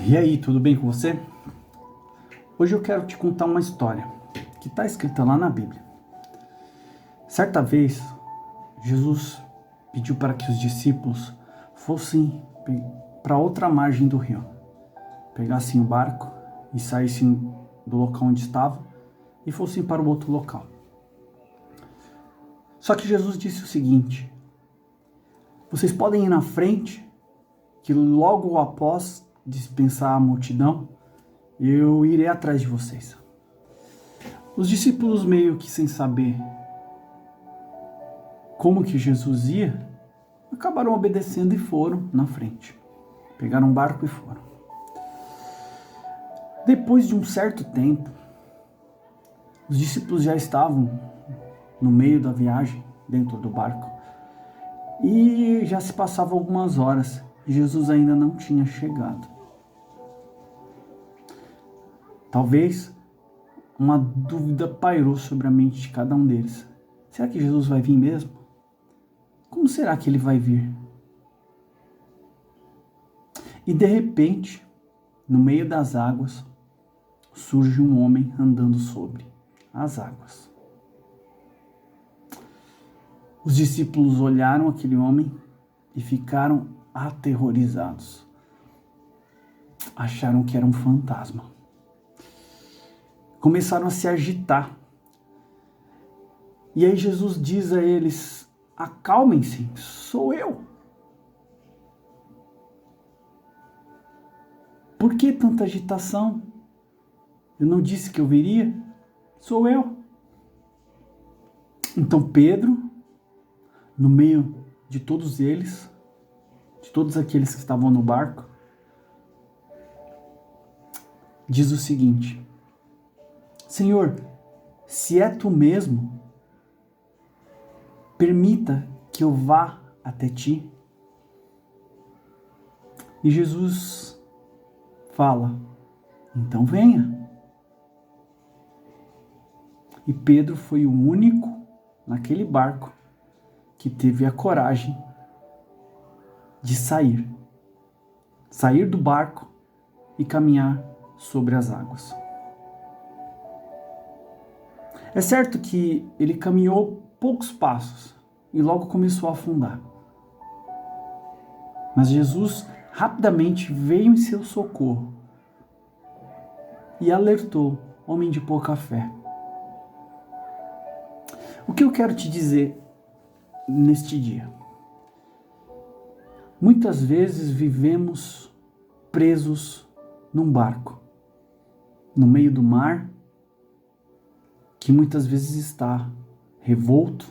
E aí, tudo bem com você? Hoje eu quero te contar uma história que está escrita lá na Bíblia. Certa vez, Jesus pediu para que os discípulos fossem para outra margem do rio, pegassem o barco e saíssem do local onde estavam e fossem para o outro local. Só que Jesus disse o seguinte: vocês podem ir na frente, que logo após dispensar a multidão, eu irei atrás de vocês. Os discípulos, meio que sem saber como que Jesus ia, acabaram obedecendo e foram na frente. Pegaram um barco e foram. Depois de um certo tempo, os discípulos já estavam no meio da viagem, dentro do barco, e já se passavam algumas horas e Jesus ainda não tinha chegado. Talvez uma dúvida pairou sobre a mente de cada um deles. Será que Jesus vai vir mesmo? Como será que ele vai vir? E de repente, no meio das águas, surge um homem andando sobre as águas. Os discípulos olharam aquele homem e ficaram aterrorizados. Acharam que era um fantasma. Começaram a se agitar. E aí Jesus diz a eles: acalmem-se, sou eu. Por que tanta agitação? Eu não disse que eu viria? Sou eu. Então Pedro, no meio de todos eles, de todos aqueles que estavam no barco, diz o seguinte: Senhor, se é tu mesmo, permita que eu vá até ti. E Jesus fala: então venha. E Pedro foi o único naquele barco que teve a coragem de sair do barco e caminhar sobre as águas. É certo que ele caminhou poucos passos e logo começou a afundar. Mas Jesus rapidamente veio em seu socorro e alertou o homem de pouca fé. O que eu quero te dizer neste dia? Muitas vezes vivemos presos num barco, no meio do mar, que muitas vezes está revolto,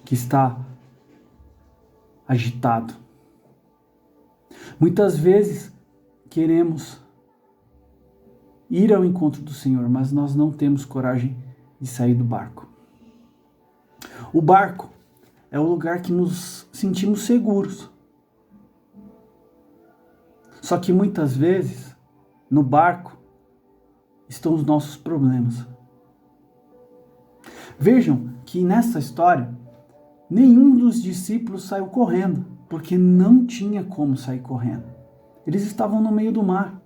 que está agitado. Muitas vezes queremos ir ao encontro do Senhor, mas nós não temos coragem de sair do barco. O barco é o lugar que nos sentimos seguros. Só que muitas vezes, no barco, estão os nossos problemas. Vejam que nessa história, nenhum dos discípulos saiu correndo, porque não tinha como sair correndo. Eles estavam no meio do mar.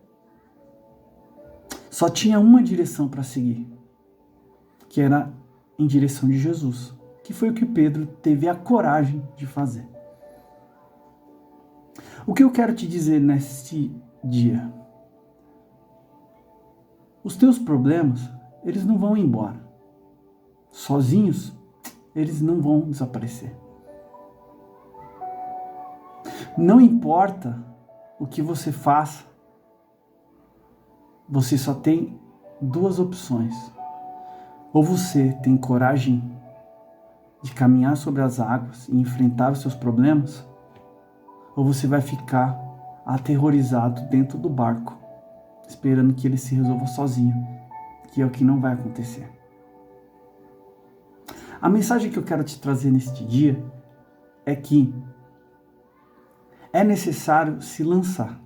Só tinha uma direção para seguir, que era em direção de Jesus, que foi o que Pedro teve a coragem de fazer. O que eu quero te dizer neste dia? Os teus problemas, eles não vão embora. Sozinhos, eles não vão desaparecer. Não importa o que você faça, você só tem duas opções. Ou você tem coragem de caminhar sobre as águas e enfrentar os seus problemas, ou você vai ficar aterrorizado dentro do barco, esperando que ele se resolva sozinho, que é o que não vai acontecer. A mensagem que eu quero te trazer neste dia é que é necessário se lançar.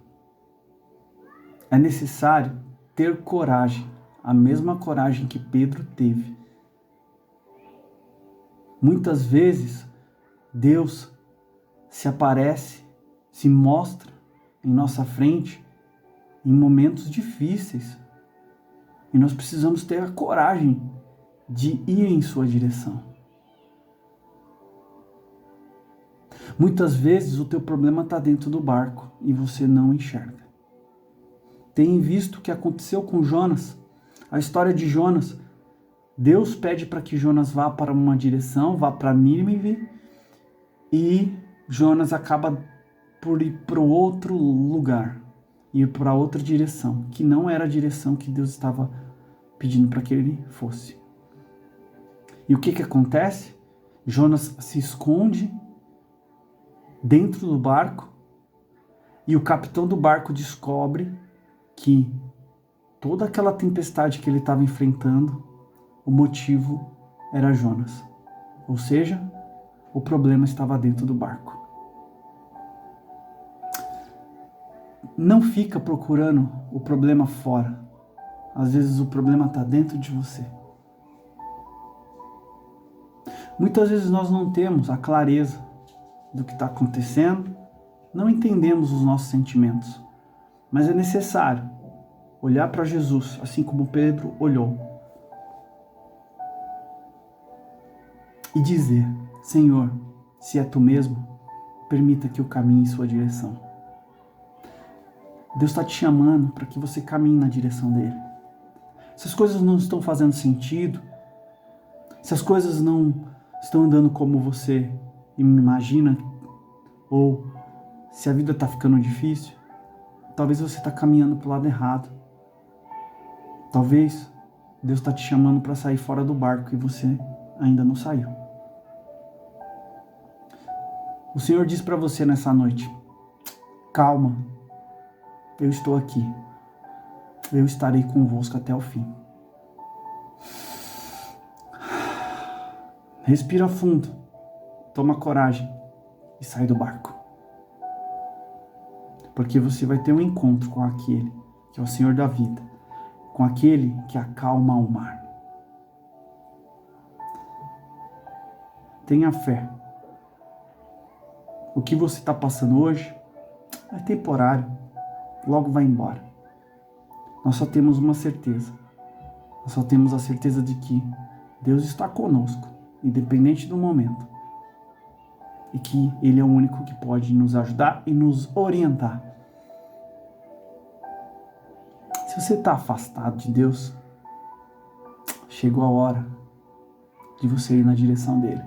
É necessário ter coragem, a mesma coragem que Pedro teve. Muitas vezes, Deus se aparece, se mostra em nossa frente em momentos difíceis. E nós precisamos ter a coragem de ir em sua direção. Muitas vezes o teu problema está dentro do barco e você não enxerga. Tem visto o que aconteceu com Jonas? A história de Jonas. Deus pede para que Jonas vá para uma direção, vá para Nínive, e Jonas acaba por ir para outro lugar, ir para outra direção, que não era a direção que Deus estava pedindo para que ele fosse. E o que acontece? Jonas se esconde dentro do barco e o capitão do barco descobre que toda aquela tempestade que ele estava enfrentando, o motivo era Jonas. Ou seja, o problema estava dentro do barco. Não fica procurando o problema fora. Às vezes o problema está dentro de você. Muitas vezes nós não temos a clareza do que está acontecendo, não entendemos os nossos sentimentos, mas é necessário olhar para Jesus, assim como Pedro olhou, e dizer: Senhor, se é Tu mesmo, permita que eu caminhe em Sua direção. Deus está te chamando para que você caminhe na direção dele. Se as coisas não estão fazendo sentido, se as coisas não estão andando como você imagina, ou se a vida está ficando difícil, talvez você está caminhando para o lado errado. Talvez Deus está te chamando para sair fora do barco e você ainda não saiu. O Senhor diz para você nessa noite: calma, eu estou aqui. Eu estarei convosco até o fim. Respira fundo, toma coragem e sai do barco. Porque você vai ter um encontro com aquele que é o Senhor da vida, com aquele que acalma o mar. Tenha fé. O que você está passando hoje é temporário, logo vai embora. Nós só temos uma certeza. Nós só temos a certeza de que Deus está conosco, independente do momento. E que Ele é o único que pode nos ajudar e nos orientar. Se você está afastado de Deus, chegou a hora de você ir na direção dele.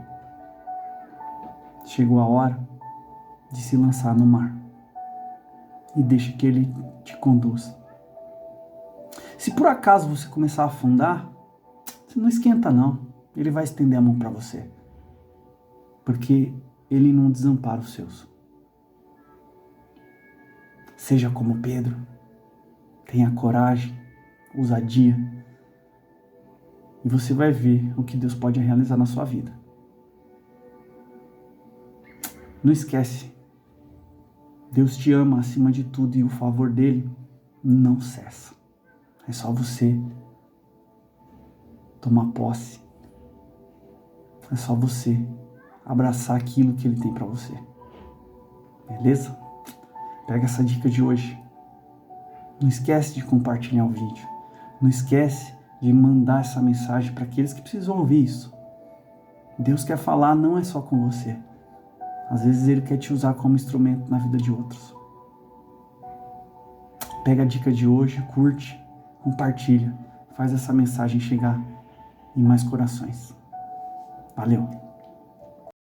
Chegou a hora de se lançar no mar. E deixe que ele te conduza. Se por acaso você começar a afundar, você não esquenta não. Ele vai estender a mão para você. Porque ele não desampara os seus. Seja como Pedro. Tenha coragem, ousadia. E você vai ver o que Deus pode realizar na sua vida. Não esquece. Deus te ama acima de tudo e o favor dele não cessa. É só você tomar posse. É só você abraçar aquilo que ele tem para você. Beleza? Pega essa dica de hoje. Não esquece de compartilhar o vídeo. Não esquece de mandar essa mensagem para aqueles que precisam ouvir isso. Deus quer falar, não é só com você. Às vezes ele quer te usar como instrumento na vida de outros. Pega a dica de hoje, curte, compartilha. Faz essa mensagem chegar em mais corações. Valeu!